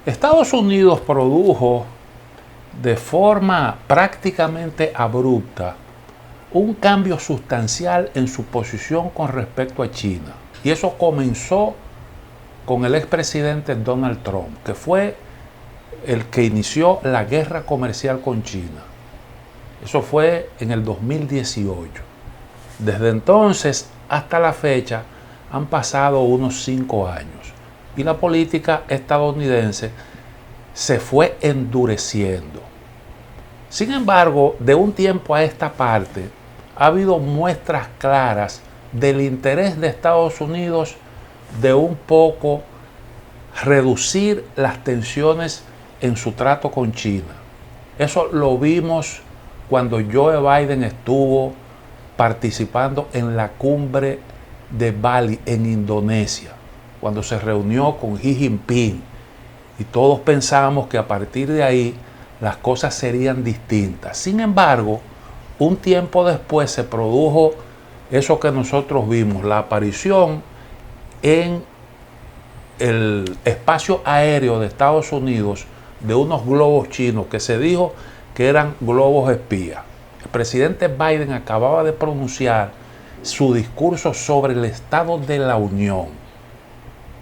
Estados Unidos produjo de forma prácticamente abrupta un cambio sustancial en su posición con respecto a China. Y eso comenzó con el expresidente Donald Trump, que fue el que inició la guerra comercial con China. Eso fue en el 2018. Desde entonces hasta la fecha han pasado unos 5 años y la política estadounidense se fue endureciendo. Sin embargo, de un tiempo a esta parte, ha habido muestras claras del interés de Estados Unidos de un poco reducir las tensiones en su trato con China. Eso lo vimos cuando Joe Biden estuvo participando en la cumbre de Bali en Indonesia, cuando se reunió con Xi Jinping, y todos pensábamos que a partir de ahí las cosas serían distintas. Sin embargo, un tiempo después se produjo eso que nosotros vimos, la aparición en el espacio aéreo de Estados Unidos de unos globos chinos que se dijo que eran globos espías. El presidente Biden acababa de pronunciar su discurso sobre el Estado de la Unión.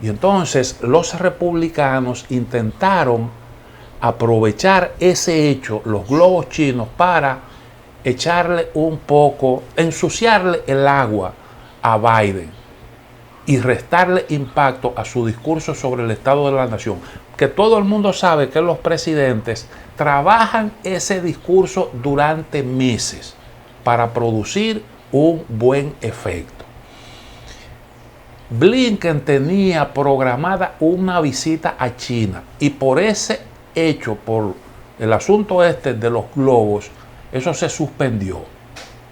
Y entonces los republicanos intentaron aprovechar ese hecho, los globos chinos, para echarle un poco, ensuciarle el agua a Biden y restarle impacto a su discurso sobre el Estado de la Nación. Que todo el mundo sabe que los presidentes trabajan ese discurso durante meses para producir un buen efecto. Blinken tenía programada una visita a China y por ese hecho, por el asunto este de los globos, eso se suspendió.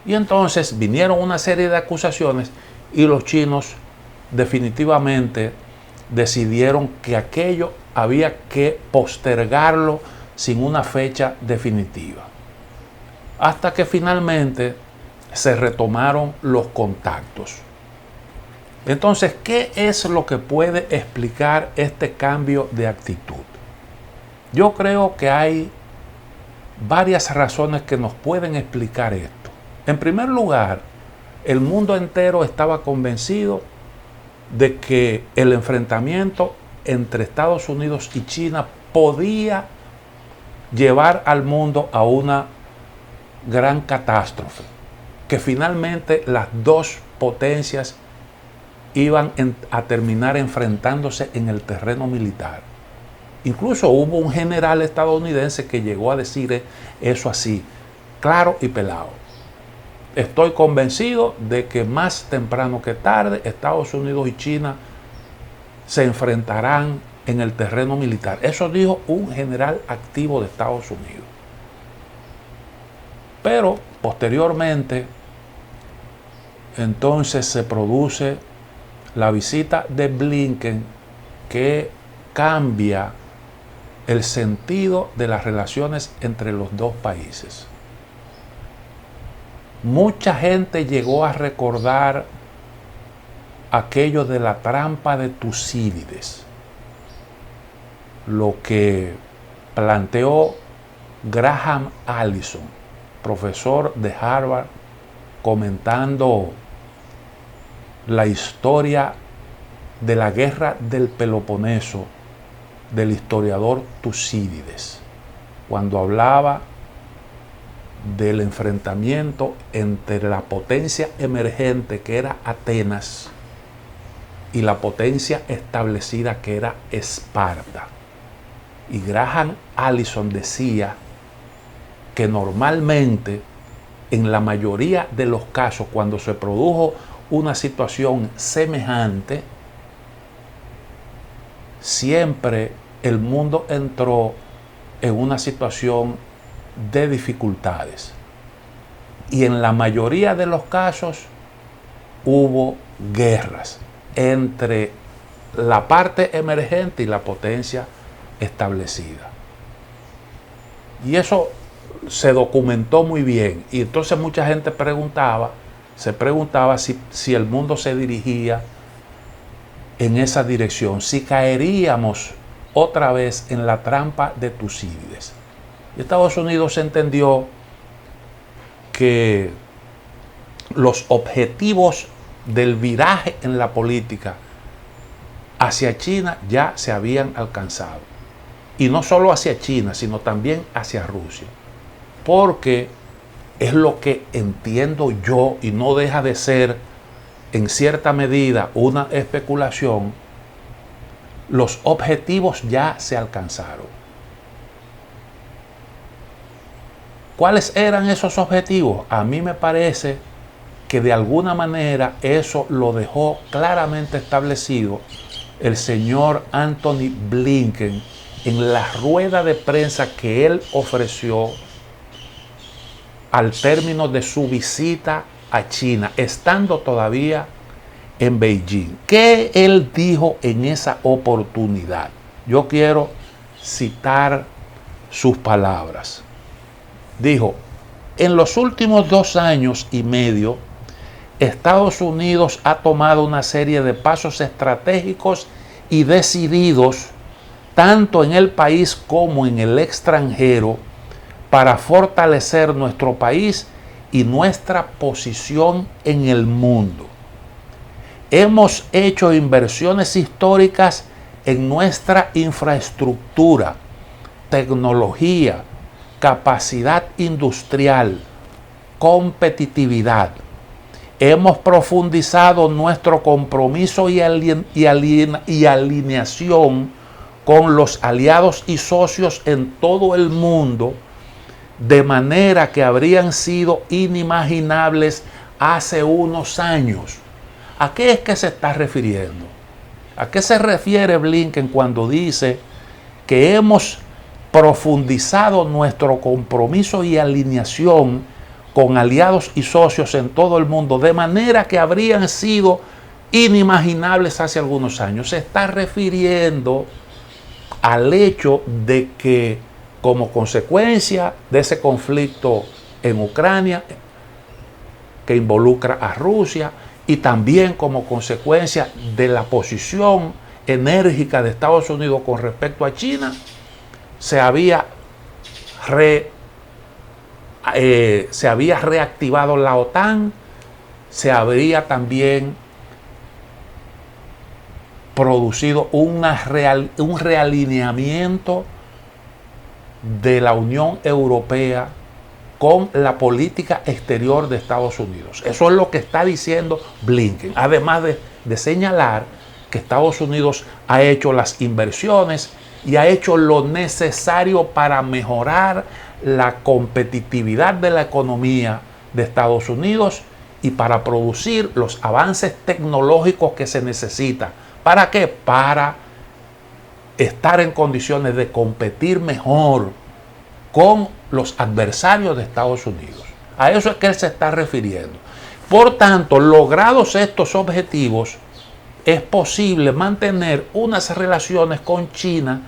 Y entonces vinieron una serie de acusaciones y los chinos definitivamente decidieron que aquello había que postergarlo sin una fecha definitiva. Hasta que finalmente se retomaron los contactos. Entonces, ¿qué es lo que puede explicar este cambio de actitud? Yo creo que hay varias razones que nos pueden explicar esto. En primer lugar, el mundo entero estaba convencido de que el enfrentamiento entre Estados Unidos y China podía llevar al mundo a una gran catástrofe, que finalmente las dos potencias iban a terminar enfrentándose en el terreno militar. Incluso hubo un general estadounidense que llegó a decir eso así, claro y pelado. Estoy convencido de que más temprano que tarde Estados Unidos y China se enfrentarán en el terreno militar. Eso dijo un general activo de Estados Unidos. Pero posteriormente, entonces se produce la visita de Blinken, que cambia el sentido de las relaciones entre los dos países. Mucha gente llegó a recordar aquello de la trampa de Tucídides, lo que planteó Graham Allison, profesor de Harvard, comentando la historia de la guerra del Peloponeso del historiador Tucídides, cuando hablaba del enfrentamiento entre la potencia emergente, que era Atenas, y la potencia establecida, que era Esparta. Y Graham Allison decía que normalmente, en la mayoría de los casos, cuando se produjo una situación semejante, siempre el mundo entró en una situación de dificultades. Y en la mayoría de los casos hubo guerras entre la parte emergente y la potencia establecida. Y eso se documentó muy bien. Y entonces mucha gente se preguntaba si el mundo se dirigía en esa dirección, si caeríamos otra vez en la trampa de Tucídides. Y Estados Unidos entendió que los objetivos del viraje en la política hacia China ya se habían alcanzado. Y no solo hacia China, sino también hacia Rusia. Porque es lo que entiendo yo, y no deja de ser en cierta medida una especulación, los objetivos ya se alcanzaron. ¿Cuáles eran esos objetivos? A mí me parece que de alguna manera eso lo dejó claramente establecido el señor Antony Blinken en la rueda de prensa que él ofreció al término de su visita a China, estando todavía en Beijing. ¿Qué él dijo en esa oportunidad? Yo quiero citar sus palabras. Dijo: en los últimos 2 años y medio, Estados Unidos ha tomado una serie de pasos estratégicos y decididos, tanto en el país como en el extranjero, para fortalecer nuestro país y nuestra posición en el mundo. Hemos hecho inversiones históricas en nuestra infraestructura, tecnología, capacidad industrial, competitividad. Hemos profundizado nuestro compromiso y alineación con los aliados y socios en todo el mundo, de manera que habrían sido inimaginables hace unos años. ¿A qué es que se está refiriendo? ¿A qué se refiere Blinken cuando dice que hemos profundizado nuestro compromiso y alineación con aliados y socios en todo el mundo, de manera que habrían sido inimaginables hace algunos años? Se está refiriendo al hecho de que, como consecuencia de ese conflicto en Ucrania, que involucra a Rusia, y también como consecuencia de la posición enérgica de Estados Unidos con respecto a China, se había reactivado la OTAN, se habría también producido un realineamiento de la Unión Europea con la política exterior de Estados Unidos. Eso es lo que está diciendo Blinken, además de señalar que Estados Unidos ha hecho las inversiones y ha hecho lo necesario para mejorar la competitividad de la economía de Estados Unidos y para producir los avances tecnológicos que se necesitan. ¿Para qué? Para estar en condiciones de competir mejor con los adversarios de Estados Unidos. A eso es que él se está refiriendo. Por tanto, logrados estos objetivos, es posible mantener unas relaciones con China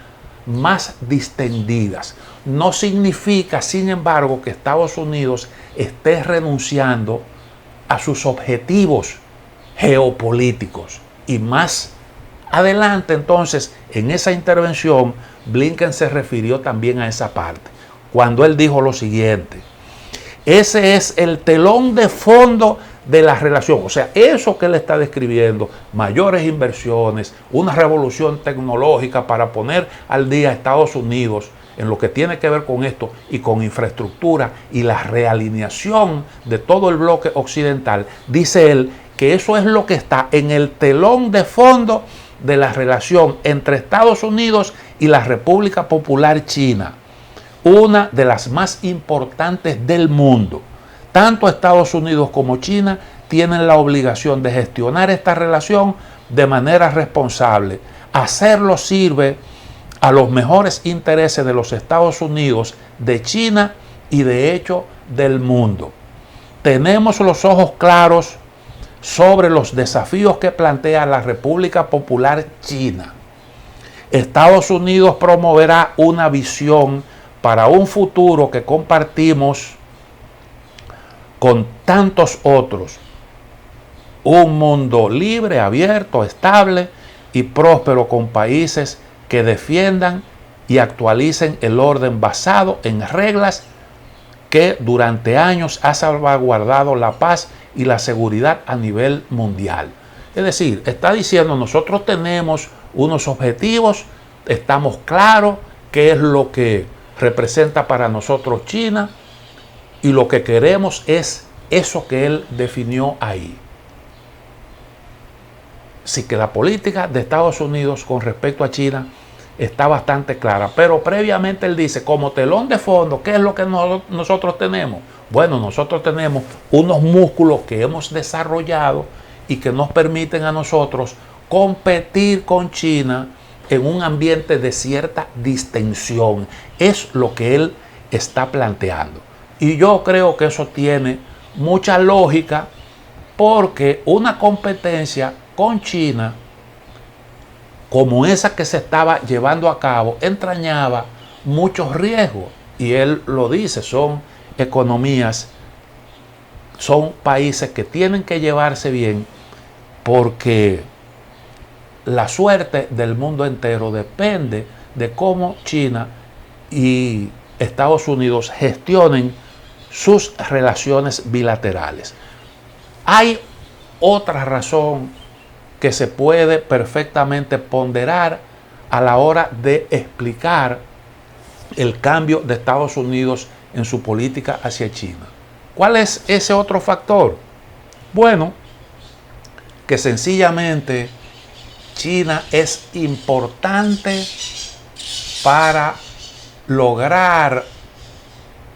más distendidas. No significa, sin embargo, que Estados Unidos esté renunciando a sus objetivos geopolíticos. Y más adelante, entonces, en esa intervención, Blinken se refirió también a esa parte, cuando él dijo lo siguiente: ese es el telón de fondo de la relación. O sea, eso que él está describiendo, mayores inversiones, una revolución tecnológica para poner al día a Estados Unidos en lo que tiene que ver con esto y con infraestructura y la realineación de todo el bloque occidental, dice él que eso es lo que está en el telón de fondo de la relación entre Estados Unidos y la República Popular China, una de las más importantes del mundo. Tanto Estados Unidos como China tienen la obligación de gestionar esta relación de manera responsable. Hacerlo sirve a los mejores intereses de los Estados Unidos, de China y de hecho del mundo. Tenemos los ojos claros sobre los desafíos que plantea la República Popular China. Estados Unidos promoverá una visión para un futuro que compartimos con tantos otros. Un mundo libre, abierto, estable y próspero, con países que defiendan y actualicen el orden basado en reglas que durante años ha salvaguardado la paz y la seguridad a nivel mundial. Es decir, está diciendo, nosotros tenemos unos objetivos, estamos claros qué es lo que representa para nosotros China y lo que queremos es eso que él definió ahí. Así que la política de Estados Unidos con respecto a China está bastante clara, pero previamente él dice, como telón de fondo, ¿qué es lo que nosotros tenemos? Bueno, nosotros tenemos unos músculos que hemos desarrollado y que nos permiten a nosotros competir con China en un ambiente de cierta distensión. Es lo que él está planteando. Y yo creo que eso tiene mucha lógica, porque una competencia con China como esa que se estaba llevando a cabo entrañaba muchos riesgos, y él lo dice, son economías, son países que tienen que llevarse bien, porque la suerte del mundo entero depende de cómo China y Estados Unidos gestionen sus relaciones bilaterales. Hay otra razón que se puede perfectamente ponderar a la hora de explicar el cambio de Estados Unidos en su política hacia China. ¿Cuál es ese otro factor? Bueno, que sencillamente China es importante para lograr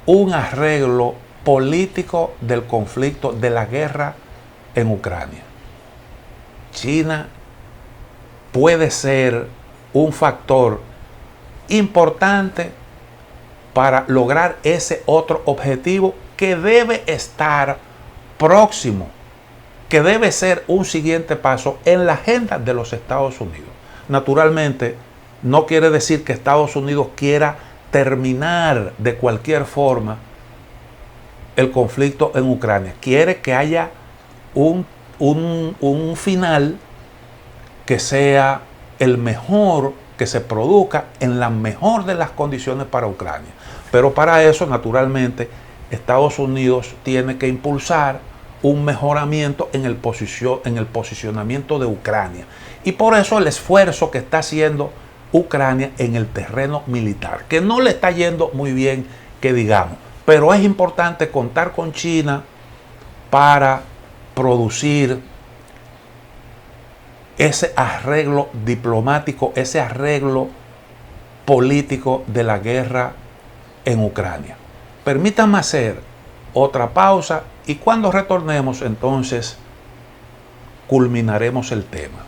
un arreglo político del conflicto, de la guerra en Ucrania. China puede ser un factor importante para lograr ese otro objetivo que debe estar próximo, que debe ser un siguiente paso en la agenda de los Estados Unidos. Naturalmente, no quiere decir que Estados Unidos quiera terminar de cualquier forma el conflicto en Ucrania. Quiere que haya un final que sea el mejor, que se produzca en la mejor de las condiciones para Ucrania. Pero para eso, naturalmente, Estados Unidos tiene que impulsar un mejoramiento en el posicionamiento de Ucrania. Y por eso el esfuerzo que está haciendo Ucrania en el terreno militar, que no le está yendo muy bien, que digamos. Pero es importante contar con China para producir ese arreglo diplomático, ese arreglo político de la guerra en Ucrania. Permítanme hacer otra pausa y cuando retornemos entonces culminaremos el tema.